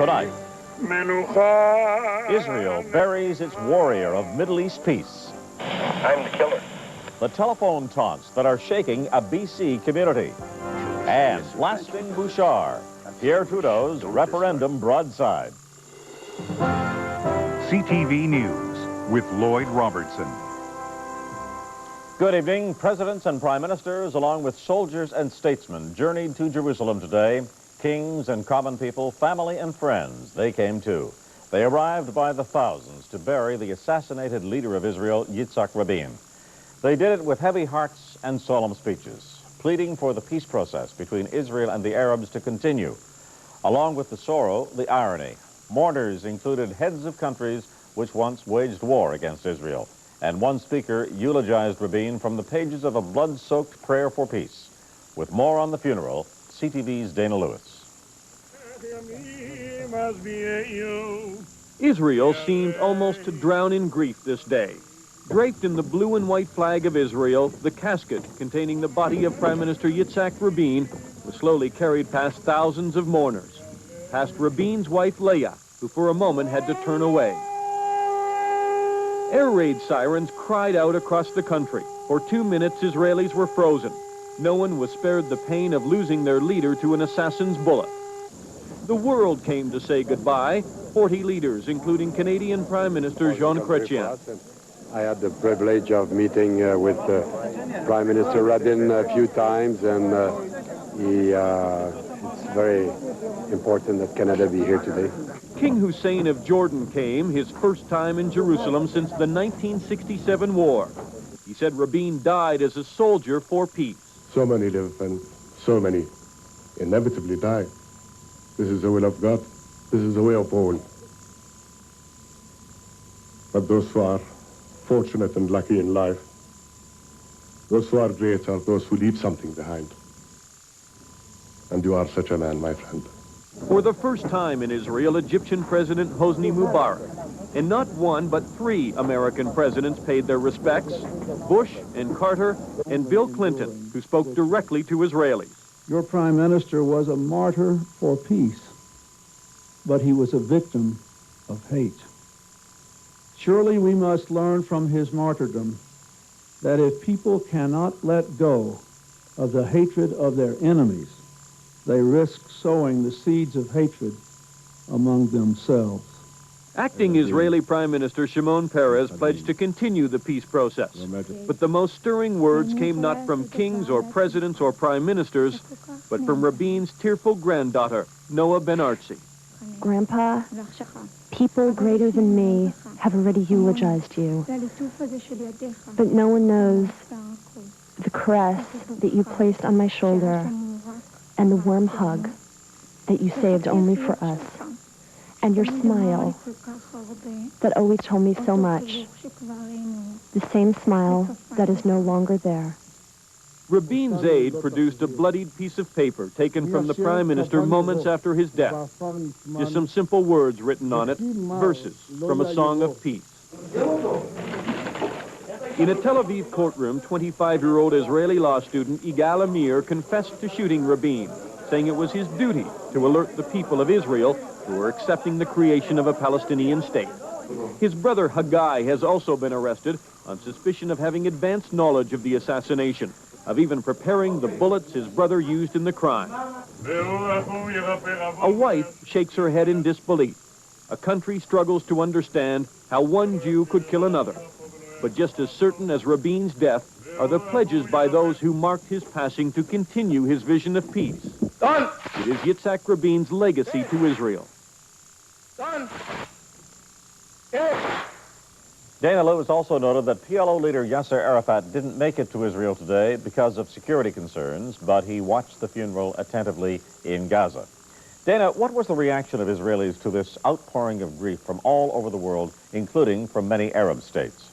Tonight, Israel buries its warrior of Middle East peace. I'm the killer. The telephone taunts that are shaking a BC community. And blasting Bouchard, Pierre Trudeau's referendum broadside. CTV News with Lloyd Robertson. Good evening. Presidents and prime ministers, along with soldiers and statesmen, journeyed to Jerusalem today. Kings and common people, family and friends, they came too. They arrived by the thousands to bury the assassinated leader of Israel, Yitzhak Rabin. They did it with heavy hearts and solemn speeches, pleading for the peace process between Israel and the Arabs to continue. Along with the sorrow, the irony. Mourners included heads of countries which once waged war against Israel. And one speaker eulogized Rabin from the pages of a blood-soaked prayer for peace. With more on the funeral, CTV's Dana Lewis. Israel seemed almost to drown in grief this day. Draped in the blue and white flag of Israel, the casket containing the body of Prime Minister Yitzhak Rabin was slowly carried past thousands of mourners, past Rabin's wife Leah, who for a moment had to turn away. Air raid sirens cried out across the country. For 2 minutes, Israelis were frozen. No one was spared the pain of losing their leader to an assassin's bullet. The world came to say goodbye, 40 leaders, including Canadian Prime Minister Jean Chrétien. I had the privilege of meeting with Prime Minister Rabin a few times, and it's very important that Canada be here today. King Hussein of Jordan came, his first time in Jerusalem since the 1967 war. He said Rabin died as a soldier for peace. So many live and so many inevitably die. This is the will of God. This is the way of all. But those who are fortunate and lucky in life, those who are great are those who leave something behind. And you are such a man, my friend. For the first time in Israel, Egyptian President Hosni Mubarak. And not one, but 3 American presidents paid their respects. Bush and Carter and Bill Clinton, who spoke directly to Israelis. Your prime minister was a martyr for peace, but he was a victim of hate. Surely we must learn from his martyrdom that if people cannot let go of the hatred of their enemies, they risk sowing the seeds of hatred among themselves. Acting Israeli Prime Minister Shimon Peres pledged to continue the peace process. But the most stirring words came not from kings or presidents or prime ministers, but from Rabin's tearful granddaughter, Noah Ben-Artzi. Grandpa, people greater than me have already eulogized you. But no one knows the caress that you placed on my shoulder and the warm hug that you saved only for us, and your smile that always told me so much, the same smile that is no longer there. Rabin's aide produced a bloodied piece of paper taken from the Prime Minister moments after his death. Just some simple words written on it, verses from a song of peace. In a Tel Aviv courtroom, 25-year-old Israeli law student Igal Amir confessed to shooting Rabin, saying it was his duty to alert the people of Israel who were accepting the creation of a Palestinian state. His brother Haggai has also been arrested on suspicion of having advanced knowledge of the assassination, of even preparing the bullets his brother used in the crime. A wife shakes her head in disbelief. A country struggles to understand how one Jew could kill another. But just as certain as Rabin's death are the pledges by those who marked his passing to continue his vision of peace. Done. It is Yitzhak Rabin's legacy to Israel. Done. Dana Lewis also noted that PLO leader Yasser Arafat didn't make it to Israel today because of security concerns, but he watched the funeral attentively in Gaza. Dana, what was the reaction of Israelis to this outpouring of grief from all over the world, including from many Arab states?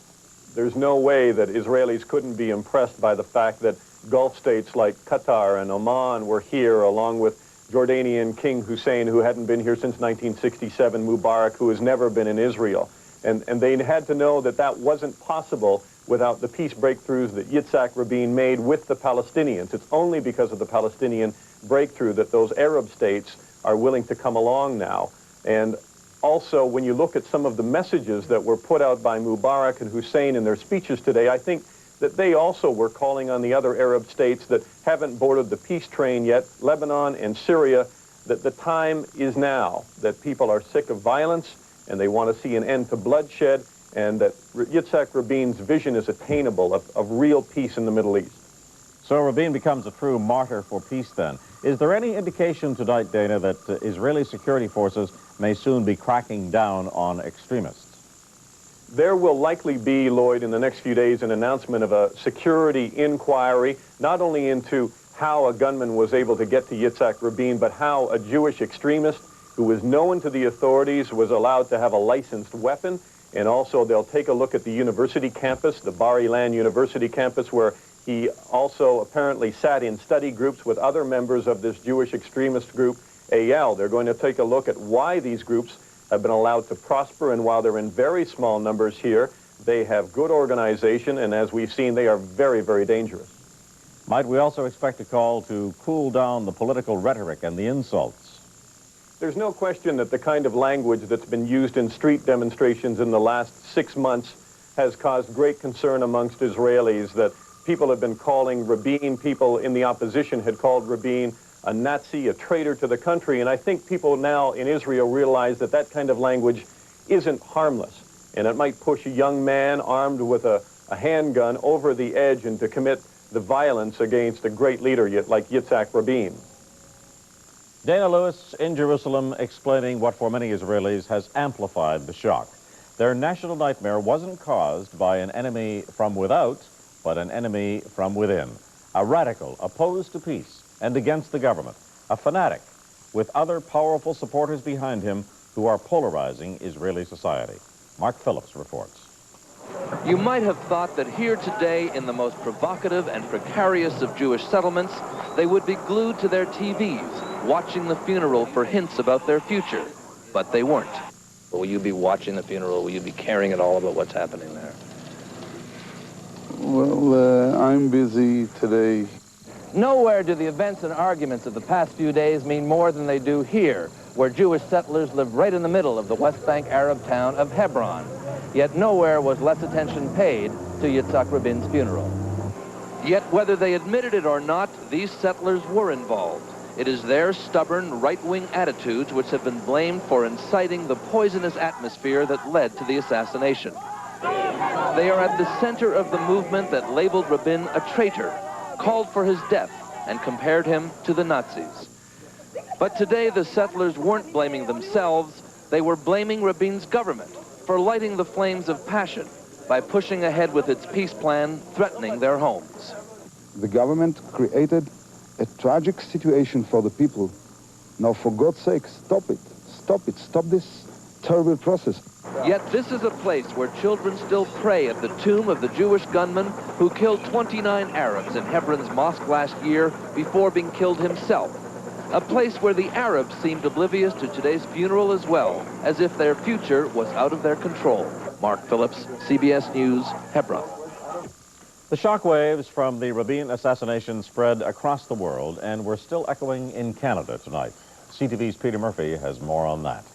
There's no way that Israelis couldn't be impressed by the fact that Gulf states like Qatar and Oman were here, along with Jordanian King Hussein, who hadn't been here since 1967, Mubarak, who has never been in Israel. And they had to know that that wasn't possible without the peace breakthroughs that Yitzhak Rabin made with the Palestinians. It's only because of the Palestinian breakthrough that those Arab states are willing to come along now. And also, when you look at some of the messages that were put out by Mubarak and Hussein in their speeches today, I think that they also were calling on the other Arab states that haven't boarded the peace train yet, Lebanon and Syria, that the time is now, that people are sick of violence and they want to see an end to bloodshed, and that Yitzhak Rabin's vision is attainable of real peace in the Middle East. So Rabin becomes a true martyr for peace then. Is there any indication tonight, Dana, that Israeli security forces may soon be cracking down on extremists? There will likely be, Lloyd, in the next few days, an announcement of a security inquiry, not only into how a gunman was able to get to Yitzhak Rabin, but how a Jewish extremist who was known to the authorities was allowed to have a licensed weapon. And also they'll take a look at the university campus, the Bar Ilan University campus, where he also apparently sat in study groups with other members of this Jewish extremist group, AL. They're going to take a look at why these groups have been allowed to prosper, and while they're in very small numbers here, they have good organization, and as we've seen, they are very, very dangerous. Might we also expect a call to cool down the political rhetoric and the insults? There's no question that the kind of language that's been used in street demonstrations in the last 6 months has caused great concern amongst Israelis, that people have been calling Rabin, people in the opposition had called Rabin a Nazi, a traitor to the country, and I think people now in Israel realize that that kind of language isn't harmless, and it might push a young man armed with a handgun over the edge and to commit the violence against a great leader like Yitzhak Rabin. Dana Lewis in Jerusalem explaining what for many Israelis has amplified the shock. Their national nightmare wasn't caused by an enemy from without, but an enemy from within. A radical opposed to peace and against the government. A fanatic with other powerful supporters behind him who are polarizing Israeli society. Mark Phillips reports. You might have thought that here today, in the most provocative and precarious of Jewish settlements, they would be glued to their TVs, watching the funeral for hints about their future. But they weren't. Will you be watching the funeral? Will you be caring at all about what's happening there? Well, I'm busy today. Nowhere do the events and arguments of the past few days mean more than they do here, where Jewish settlers live right in the middle of the West Bank Arab town of Hebron. Yet nowhere was less attention paid to Yitzhak Rabin's funeral. Yet whether they admitted it or not, these settlers were involved. It is their stubborn right-wing attitudes which have been blamed for inciting the poisonous atmosphere that led to the assassination. They are at the center of the movement that labeled Rabin a traitor, called for his death, and compared him to the Nazis. But today the settlers weren't blaming themselves, they were blaming Rabin's government for lighting the flames of passion by pushing ahead with its peace plan, threatening their homes. The government created a tragic situation for the people. Now, for God's sake, stop it. Stop it. Stop this terrible process. Yet this is a place where children still pray at the tomb of the Jewish gunman who killed 29 Arabs in Hebron's mosque last year before being killed himself. A place where the Arabs seemed oblivious to today's funeral as well, as if their future was out of their control. Mark Phillips, CBS News, Hebron. The shockwaves from the Rabin assassination spread across the world and were still echoing in Canada tonight. CTV's Peter Murphy has more on that.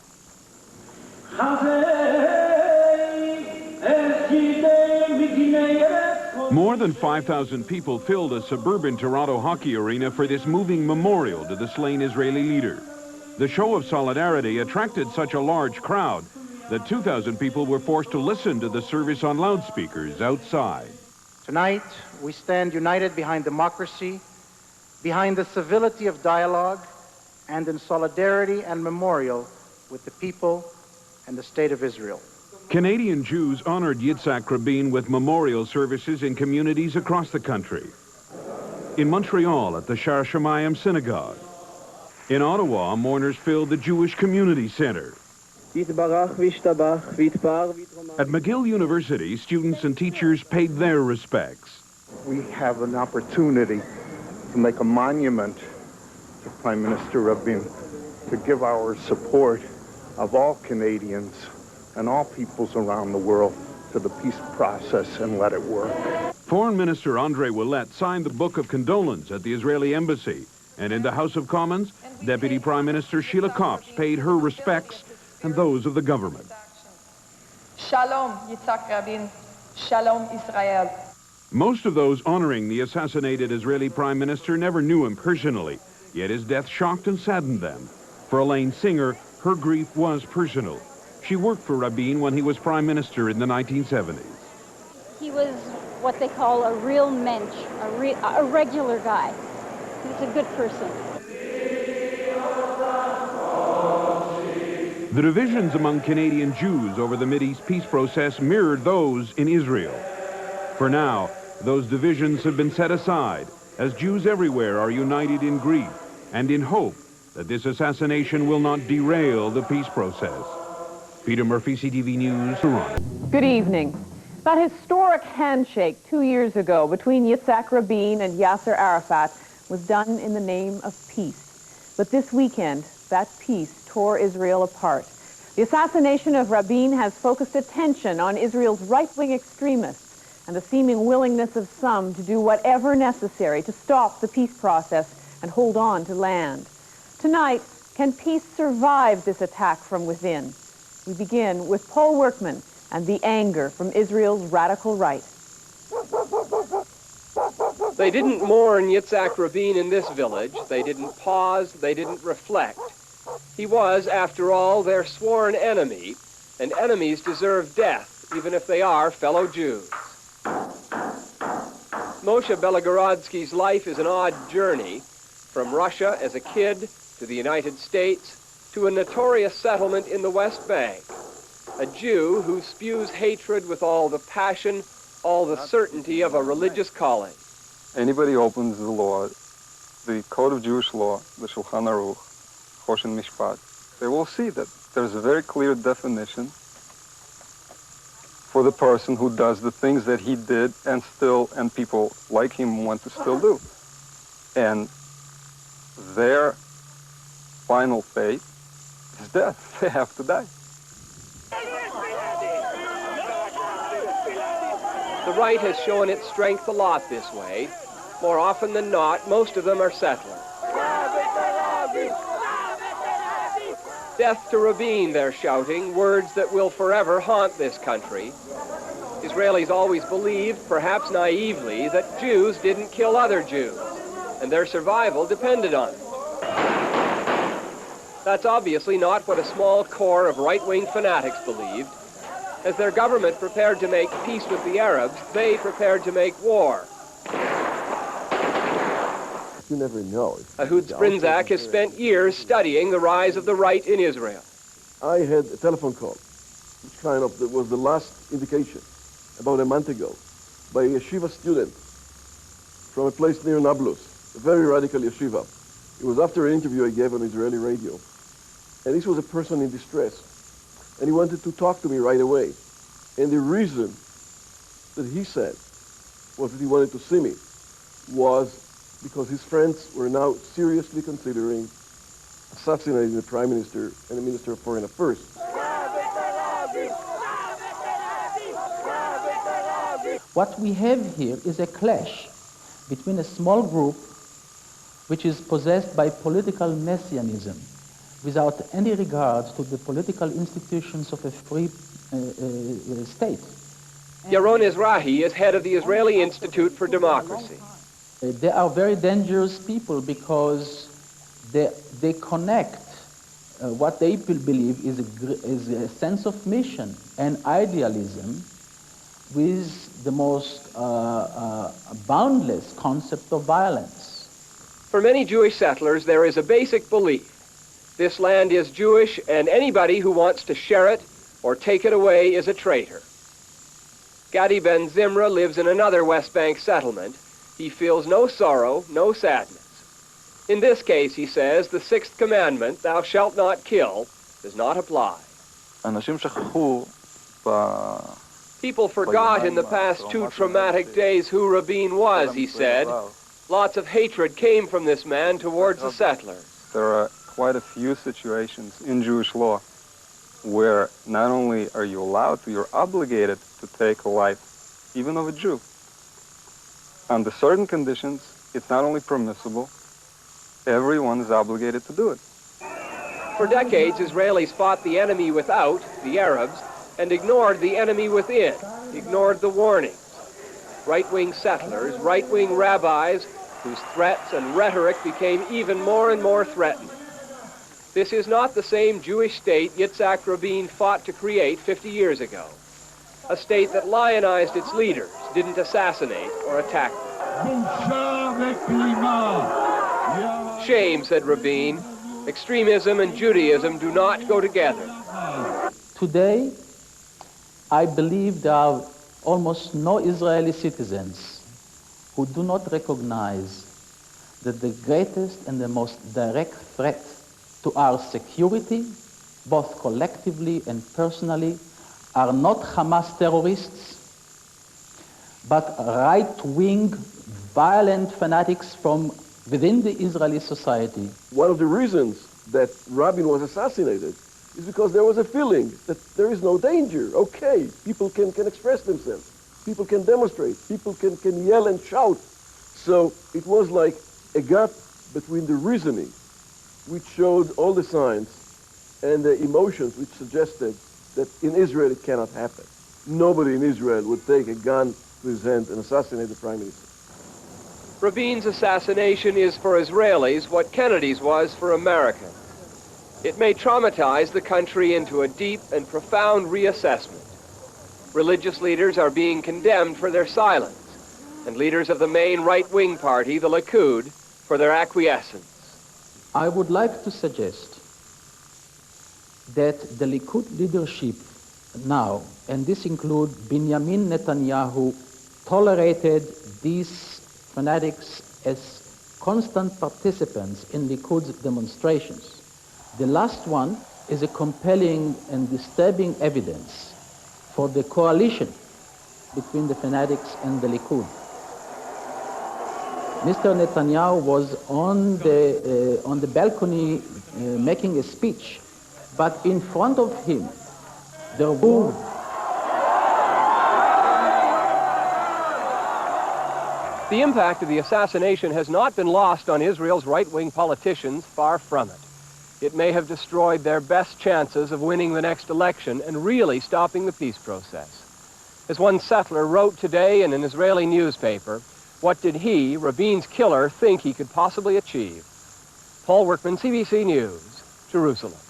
More than 5,000 people filled a suburban Toronto hockey arena for this moving memorial to the slain Israeli leader. The show of solidarity attracted such a large crowd that 2,000 people were forced to listen to the service on loudspeakers outside. Tonight, we stand united behind democracy, behind the civility of dialogue, and in solidarity and memorial with the people and the State of Israel. Canadian Jews honored Yitzhak Rabin with memorial services in communities across the country. In Montreal at the Shar Shemayim Synagogue. In Ottawa, mourners filled the Jewish Community Center. At McGill University, students and teachers paid their respects. We have an opportunity to make a monument to Prime Minister Rabin, to give our support of all Canadians and all peoples around the world to the peace process and let it work. Foreign Minister Andrei Ouellet signed the Book of Condolence at the Israeli Embassy. And in the House of Commons, Deputy Prime Minister Sheila Kopf paid her respects and those of the government. Shalom, Yitzhak Rabin. Shalom, Israel. Most of those honoring the assassinated Israeli prime minister never knew him personally, yet his death shocked and saddened them. For Elaine Singer, her grief was personal. She worked for Rabin when he was prime minister in the 1970s. He was what they call a real mensch, a regular guy. He was a good person. The divisions among Canadian Jews over the Mideast peace process mirrored those in Israel. For now, those divisions have been set aside, as Jews everywhere are united in grief and in hope that this assassination will not derail the peace process. Peter Murphy, CTV News, Toronto. Good evening. That historic handshake 2 years ago between Yitzhak Rabin and Yasser Arafat was done in the name of peace. But this weekend, that peace tore Israel apart. The assassination of Rabin has focused attention on Israel's right-wing extremists and the seeming willingness of some to do whatever necessary to stop the peace process and hold on to land. Tonight, can peace survive this attack from within? We begin with Paul Workman and the anger from Israel's radical right. They didn't mourn Yitzhak Rabin in this village. They didn't pause. They didn't reflect. He was, after all, their sworn enemy, and enemies deserve death, even if they are fellow Jews. Moshe Belogorodsky's life is an odd journey, from Russia as a kid to the United States to a notorious settlement in the West Bank. A Jew who spews hatred with all the passion, all the certainty of a religious calling. Anybody opens the law, the Code of Jewish Law, the Shulchan Aruch, Choshen Mishpat, they will see that there's a very clear definition for the person who does the things that he did and people like him want to still do. And their final fate is death. They have to die. The right has shown its strength a lot this way. More often than not, most of them are settlers. Death to Rabin, they're shouting, words that will forever haunt this country. Israelis always believed, perhaps naively, that Jews didn't kill other Jews, and their survival depended on it. That's obviously not what a small core of right-wing fanatics believed. As their government prepared to make peace with the Arabs, they prepared to make war. You never know. Ehud Sprinzak has spent years studying the rise of the right in Israel. I had a telephone call, which was the last indication, about a month ago, by a yeshiva student from a place near Nablus, a very radical yeshiva. It was after an interview I gave on Israeli radio. And this was a person in distress. And he wanted to talk to me right away. And the reason that he said was that he wanted to see me was because his friends were now seriously considering assassinating the Prime Minister and the Minister of Foreign Affairs. What we have here is a clash between a small group which is possessed by political messianism without any regard to the political institutions of a free state. Yaron Ezrahi is head of the Israeli Institute for Democracy. They are very dangerous people because they connect what they believe is a sense of mission and idealism with the most boundless concept of violence. For many Jewish settlers, there is a basic belief. This land is Jewish, and anybody who wants to share it or take it away is a traitor. Gadi Ben Zimra lives in another West Bank settlement. He feels no sorrow, no sadness. In this case, he says, the sixth commandment, thou shalt not kill, does not apply. People forgot in the past 2 traumatic days who Rabin was, he said. Lots of hatred came from this man towards the settlers. There are quite a few situations in Jewish law where not only are you allowed to, you're obligated to take a life, even of a Jew. Under certain conditions, it's not only permissible, everyone is obligated to do it. For decades, Israelis fought the enemy without, the Arabs, and ignored the enemy within, ignored the warnings. Right-wing settlers, right-wing rabbis, whose threats and rhetoric became even more and more threatened. This is not the same Jewish state Yitzhak Rabin fought to create 50 years ago. A state that lionized its leaders, didn't assassinate or attack them. Shame, said Rabin. Extremism and Judaism do not go together. Today, I believe there are almost no Israeli citizens who do not recognize that the greatest and the most direct threat to our security, both collectively and personally, are not Hamas terrorists, but right-wing, violent fanatics from within the Israeli society. One of the reasons that Rabin was assassinated is because there was a feeling that there is no danger. Okay, people can express themselves. People can demonstrate. People can yell and shout. So it was like a gap between the reasoning, which showed all the signs, and the emotions, which suggested that in Israel it cannot happen. Nobody in Israel would take a gun to his hand and assassinate the prime minister. Rabin's assassination is for Israelis what Kennedy's was for Americans. It may traumatize the country into a deep and profound reassessment. Religious leaders are being condemned for their silence, and leaders of the main right-wing party, the Likud, for their acquiescence. I would like to suggest that the Likud leadership now, and this includes Benjamin Netanyahu, tolerated these fanatics as constant participants in Likud's demonstrations. The last one is a compelling and disturbing evidence for the coalition between the fanatics and the Likud. Mr. Netanyahu was on the balcony making a speech, but in front of him there were The impact of the assassination has not been lost on Israel's right-wing politicians, far from it. It may have destroyed their best chances of winning the next election and really stopping the peace process. As one settler wrote today in an Israeli newspaper, what did he, Rabin's killer, think he could possibly achieve? Paul Workman, CBC News, Jerusalem.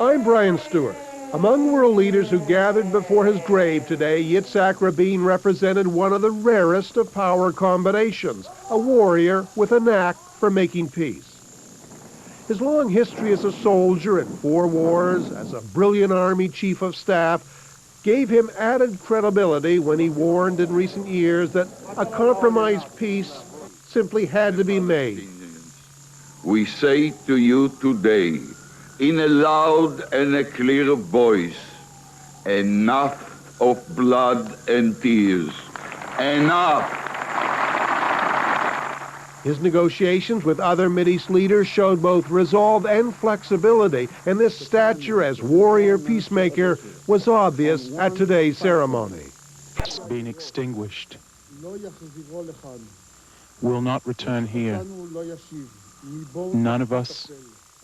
I'm Brian Stewart. Among world leaders who gathered before his grave today, Yitzhak Rabin represented one of the rarest of power combinations, a warrior with a knack for making peace. His long history as a soldier in 4 wars, as a brilliant army chief of staff, gave him added credibility when he warned in recent years that a compromised peace simply had to be made. We say to you today, in a loud and a clear voice, enough of blood and tears. Enough! His negotiations with other Mideast leaders showed both resolve and flexibility, and this stature as warrior peacemaker was obvious at today's ceremony. Been extinguished. Will not return here. None of us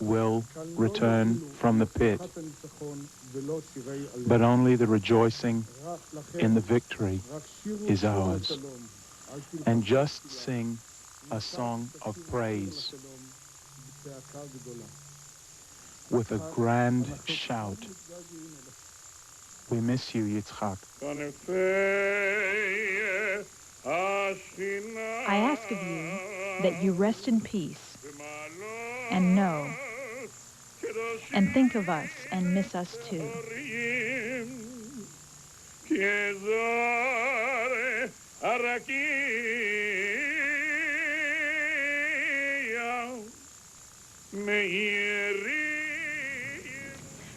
will return from the pit, but only the rejoicing in the victory is ours. And just sing a song of praise with a grand shout. We miss you, Yitzhak. I ask of you that you rest in peace and know and think of us and miss us too.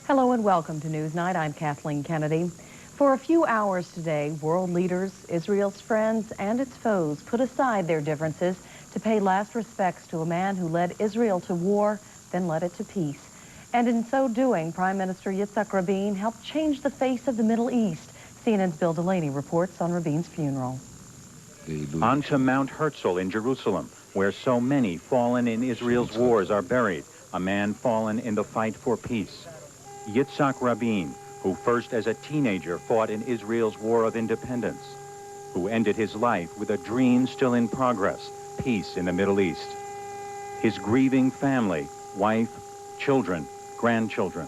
Hello and welcome to Newsnight. I'm Kathleen Kennedy. For a few hours today, world leaders, Israel's friends, and its foes put aside their differences to pay last respects to a man who led Israel to war, then led it to peace. And in so doing, Prime Minister Yitzhak Rabin helped change the face of the Middle East. CNN's Bill Delaney reports on Rabin's funeral. On to Mount Herzl in Jerusalem, where so many fallen in Israel's wars are buried, a man fallen in the fight for peace. Yitzhak Rabin, who first as a teenager fought in Israel's War of Independence, who ended his life with a dream still in progress, peace in the Middle East. His grieving family, wife, children, grandchildren,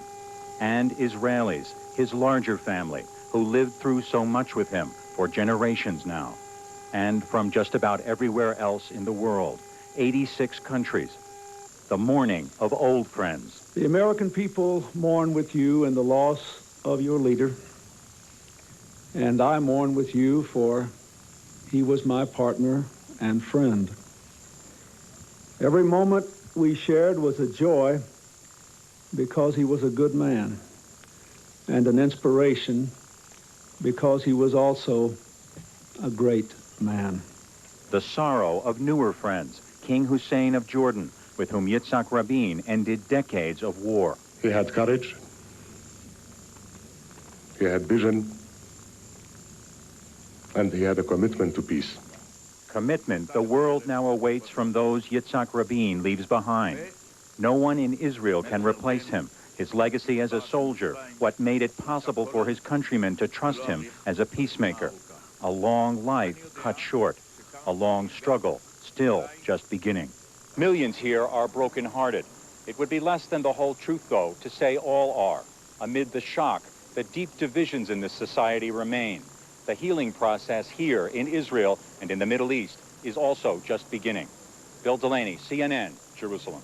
and Israelis, his larger family, who lived through so much with him for generations now, and from just about everywhere else in the world, 86 countries, the mourning of old friends. The American people mourn with you in the loss of your leader, and I mourn with you, for he was my partner and friend. Every moment we shared was a joy because he was a good man, and an inspiration because he was also a great man. The sorrow of newer friends, King Hussein of Jordan, with whom Yitzhak Rabin ended decades of war. He had courage, he had vision, and he had a commitment to peace. Commitment the world now awaits from those Yitzhak Rabin leaves behind. No one in Israel can replace him. His legacy as a soldier, what made it possible for his countrymen to trust him as a peacemaker. A long life cut short, a long struggle still just beginning. Millions here are broken-hearted. It would be less than the whole truth, though, to say all are. Amid the shock, the deep divisions in this society remain. The healing process here in Israel and in the Middle East is also just beginning. Bill Delaney, CNN, Jerusalem.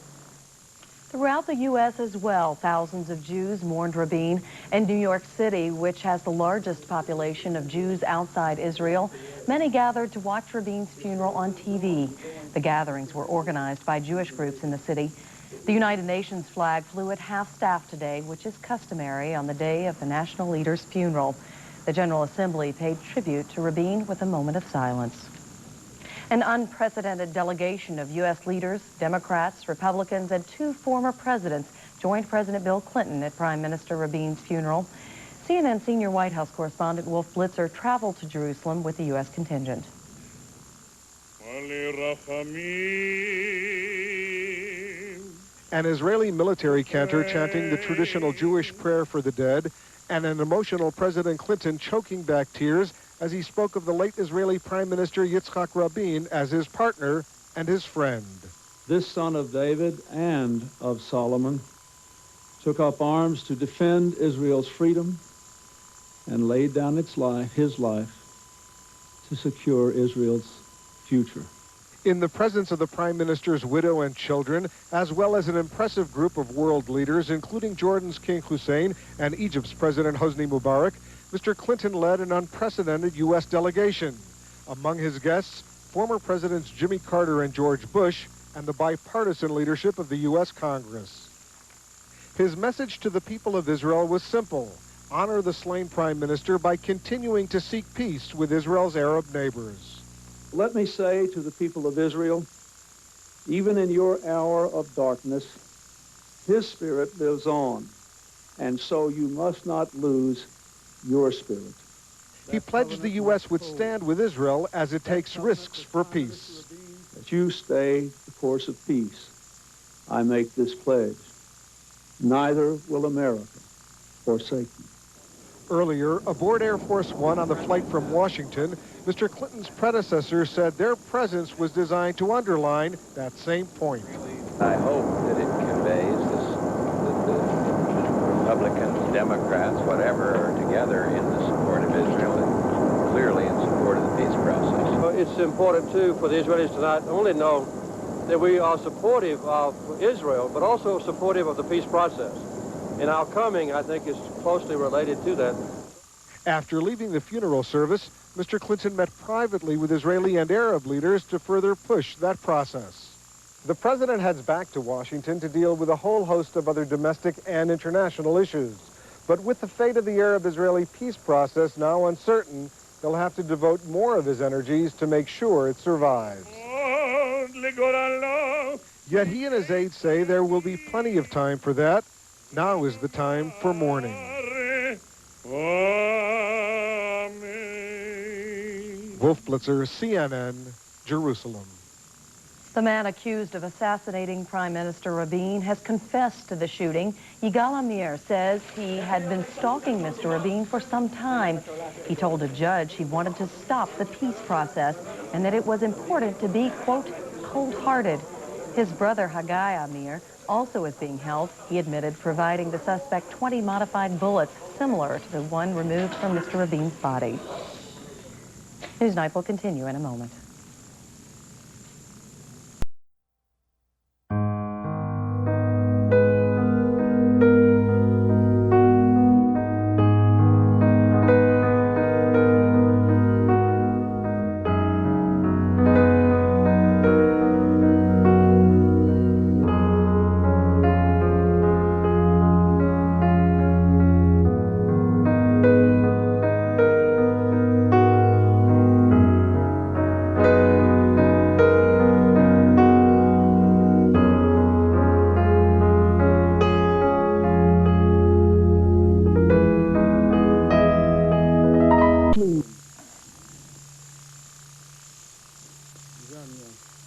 Throughout the U.S. as well, thousands of Jews mourned Rabin. In New York City, which has the largest population of Jews outside Israel, many gathered to watch Rabin's funeral on TV. The gatherings were organized by Jewish groups in the city. The United Nations flag flew at half-staff today, which is customary on the day of the national leader's funeral. The General Assembly paid tribute to Rabin with a moment of silence. An unprecedented delegation of U.S. leaders, Democrats, Republicans, and 2 former presidents joined President Bill Clinton at Prime Minister Rabin's funeral. CNN senior White House correspondent Wolf Blitzer traveled to Jerusalem with the U.S. contingent. An Israeli military cantor chanting the traditional Jewish prayer for the dead, and an emotional President Clinton choking back tears as he spoke of the late Israeli Prime Minister Yitzhak Rabin as his partner and his friend. This son of David and of Solomon took up arms to defend Israel's freedom and laid down his life to secure Israel's future. In the presence of the Prime Minister's widow and children, as well as an impressive group of world leaders, including Jordan's King Hussein and Egypt's President Hosni Mubarak, Mr. Clinton led an unprecedented U.S. delegation. Among his guests, former Presidents Jimmy Carter and George Bush, and the bipartisan leadership of the U.S. Congress. His message to the people of Israel was simple: honor the slain Prime Minister by continuing to seek peace with Israel's Arab neighbors. Let me say to the people of Israel, even in your hour of darkness, his spirit lives on, and so you must not lose your spirit. He pledged the U.S. would stand with Israel as it takes risks for peace. That you stay the course of peace, I make this pledge. Neither will America forsake you. Earlier, aboard Air Force One on the flight from Washington, Mr. Clinton's predecessor said their presence was designed to underline that same point. I hope that it conveys that the Republicans, Democrats, whatever, are together in the support of Israel and clearly in support of the peace process. Well, it's important, too, for the Israelis to not only know that we are supportive of Israel, but also supportive of the peace process. And our coming, I think, is closely related to that. After leaving the funeral service, Mr. Clinton met privately with Israeli and Arab leaders to further push that process. The president heads back to Washington to deal with a whole host of other domestic and international issues. But with the fate of the Arab-Israeli peace process now uncertain, he'll have to devote more of his energies to make sure it survives. Yet he and his aides say there will be plenty of time for that. Now is the time for mourning. Wolf Blitzer, CNN, Jerusalem. The man accused of assassinating Prime Minister Rabin has confessed to the shooting. Yigal Amir says he had been stalking Mr. Rabin for some time. He told a judge he wanted to stop the peace process and that it was important to be, quote, cold-hearted. His brother, Haggai Amir, also is being held. He admitted providing the suspect 20 modified bullets similar to the one removed from Mr. Rabin's body. Newsnight will continue in a moment.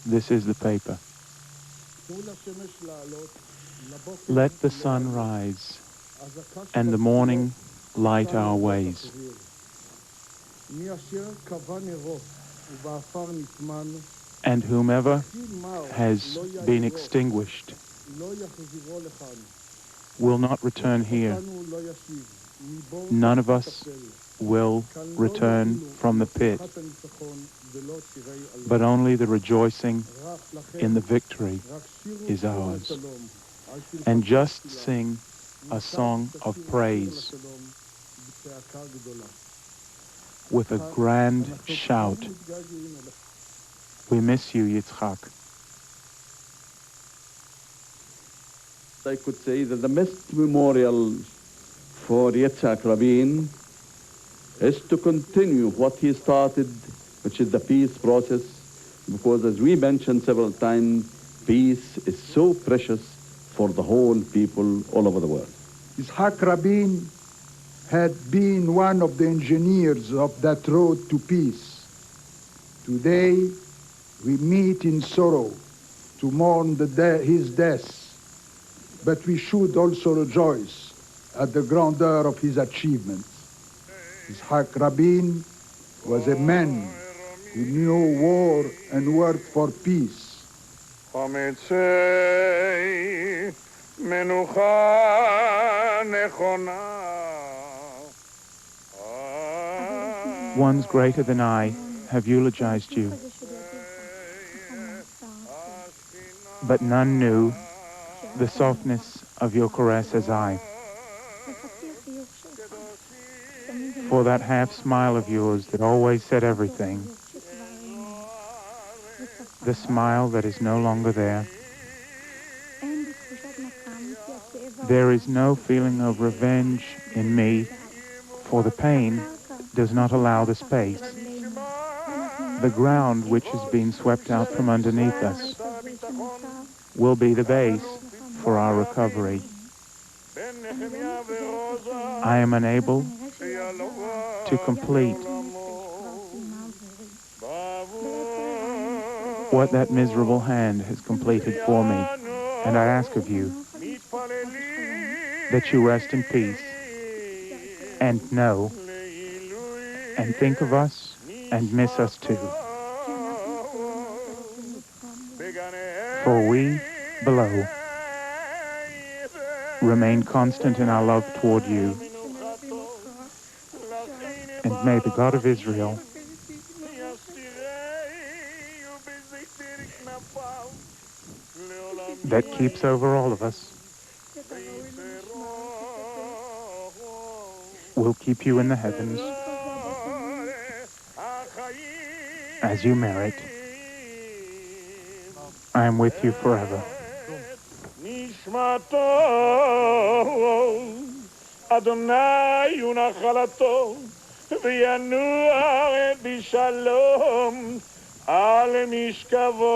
This is the paper. Let the sun rise, and the morning light our ways. And whomever has been extinguished will not return here. None of us will return from the pit, but only the rejoicing in the victory is ours. And just sing a song of praise with a grand shout. We miss you, Yitzhak. I could say that the best memorial for Yitzhak Rabin is to continue what he started, which is the peace process, because as we mentioned several times, peace is so precious for the whole people all over the world. Yitzhak Rabin had been one of the engineers of that road to peace. Today, we meet in sorrow to mourn his death, but we should also rejoice at the grandeur of his achievements. Yitzhak Rabin was a man who knew war and worked for peace. Ones greater than I have eulogized you, but none knew the softness of your caress as I. For that half smile of yours that always said everything, the smile that is no longer there. There is no feeling of revenge in me, for the pain does not allow the space. The ground which has been swept out from underneath us will be the base for our recovery. I am unable to complete what that miserable hand has completed for me, and I ask of you that you rest in peace and know and think of us and miss us too. For we below remain constant in our love toward you, and may the God of Israel that keeps over all of us will keep you in the heavens as you merit. I am with you forever. Adonai u'nachalato v'yanua b'shalom al mishkavo.